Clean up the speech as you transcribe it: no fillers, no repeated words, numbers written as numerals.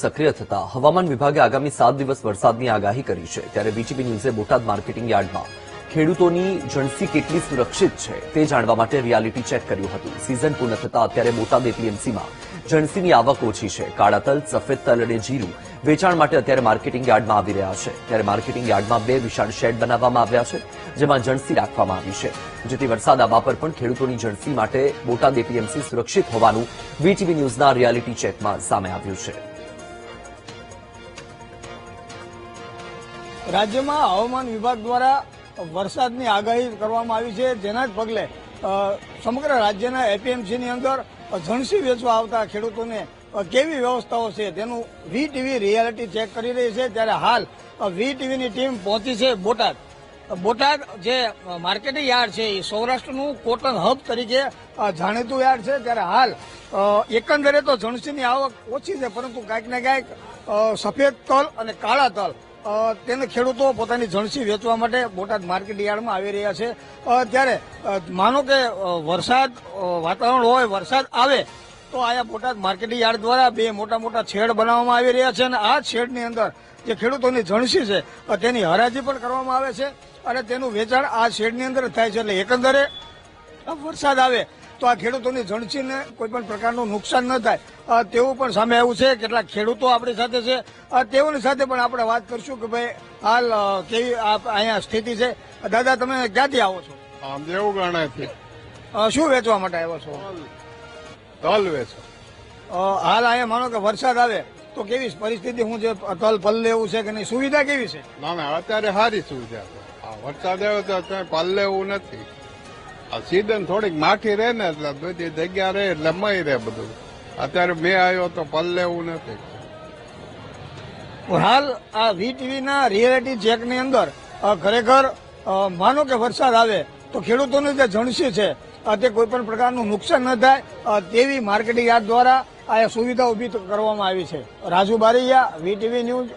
સક્રિય થતા હવામાન વિભાગે આગામી 7 દિવસ વરસાદની આગાહી કરી છે। ત્યારે વીટીવી ન્યૂઝે બોટાદ માર્કેટિંગ યાર્ડમાં ખેડૂતોની જણસી કેટલી સુરક્ષિત છે તે જાણવા માટે રિયાલિટી ચેક કર્યું હતું। સિઝન પૂર્ણ થતા અત્યારે બોટાદ એપીએમસીમાં જણસીની આવક ઓછી છે। કાળા તલ, સફેદ તલ અને જીરું વેચાણ માટે અત્યારે માર્કેટિંગ યાર્ડમાં આવી રહ્યા છે। ત્યારે માર્કેટિંગ યાર્ડમાં 2 વિશાળ શેડ બનાવવામાં આવ્યા છે, જેમાં જણસી રાખવામાં આવી છે, જેથી વરસાદ આવવા પર પણ ખેડૂતોની જણસી માટે બોટાદ એપીએમસી સુરક્ષિત હોવાનું વીટીવી ન્યૂઝના રિયાલિટી ચેકમાં સામે આવ્યું છે। રાજ્યમાં હવામાન વિભાગ દ્વારા વરસાદની આગાહી કરવામાં આવી છે, જેના જ પગલે સમગ્ર રાજ્યના એપીએમસીની અંદર જણસી વેચવા આવતા ખેડૂતોને કેવી વ્યવસ્થાઓ છે તેનું વીટીવી રિયાલિટી ચેક કરી રહી છે। ત્યારે હાલ વીટીવીની ટીમ પહોંચી છે બોટાદ। બોટાદ જે માર્કેટિંગ યાર્ડ છે એ સૌરાષ્ટ્રનું કોટન હબ તરીકે જાણીતું યાર્ડ છે। ત્યારે હાલ એકંદરે તો જણસીની આવક ઓછી છે, પરંતુ કાંઈક ને કાંઈક સફેદ તલ અને કાળા તલ તેને ખેડૂતો પોતાની જણસી વેચવા માટે બોટાદ માર્કેટ યાર્ડમાં આવી રહ્યા છે। ત્યારે માનો કે વરસાદ વાતાવરણ હોય, વરસાદ આવે તો અહીંયા બોટાદ માર્કેટિંગ યાર્ડ દ્વારા 2 મોટા મોટા શેડ બનાવવામાં આવી રહ્યા છે, અને આ શેડની અંદર જે ખેડૂતોની જણસી છે તેની હરાજી પણ કરવામાં આવે છે અને તેનું વેચાણ આ શેડની અંદર થાય છે। એટલે એકંદરે વરસાદ આવે તો આ ખેડૂતોની જણસીને કોઈ પણ પ્રકારનું નુકસાન ન થાય તેવું પણ સામે આવ્યું છે। કેટલાક ખેડૂતો આપણી સાથે છે, તેઓની સાથે પણ આપણે વાત કરશું કે ભાઈ હાલ કેવી અહીંયા સ્થિતિ છે। દાદા, તમે ક્યાંથી આવો છો? દેવગણાથી। શું વેચવા માટે આવ્યો છો? તલ વેચો। હાલ અહીંયા માનો કે વરસાદ આવે તો કેવી પરિસ્થિતિ, શું છે? તલ પલ્લે એવું છે કે નહીં? સુવિધા કેવી છે? ના, અત્યારે સારી સુવિધા છે। વરસાદ આવ્યો તો અત્યારે પલ્લે એવું નથી। આ સીઝન થોડીક માઠી રહે ને એટલે બધી જગ્યા રહે એટલે મય રહે બધું। અત્યારે મેં આવ્યો તો પલ્લે એવું નથી। હાલ આ વીટીવીના રિયાલિટી ચેકની અંદર ખરેખર માનો કે વરસાદ આવે તો ખેડૂતોની જે જણસી છે તે કોઈ પણ પ્રકારનું નુકસાન ન થાય તેવી માર્કેટિંગ યાર્ડ દ્વારા આ સુવિધા ઉભી કરવામાં આવી છે। Raju Baraiya, VTV news.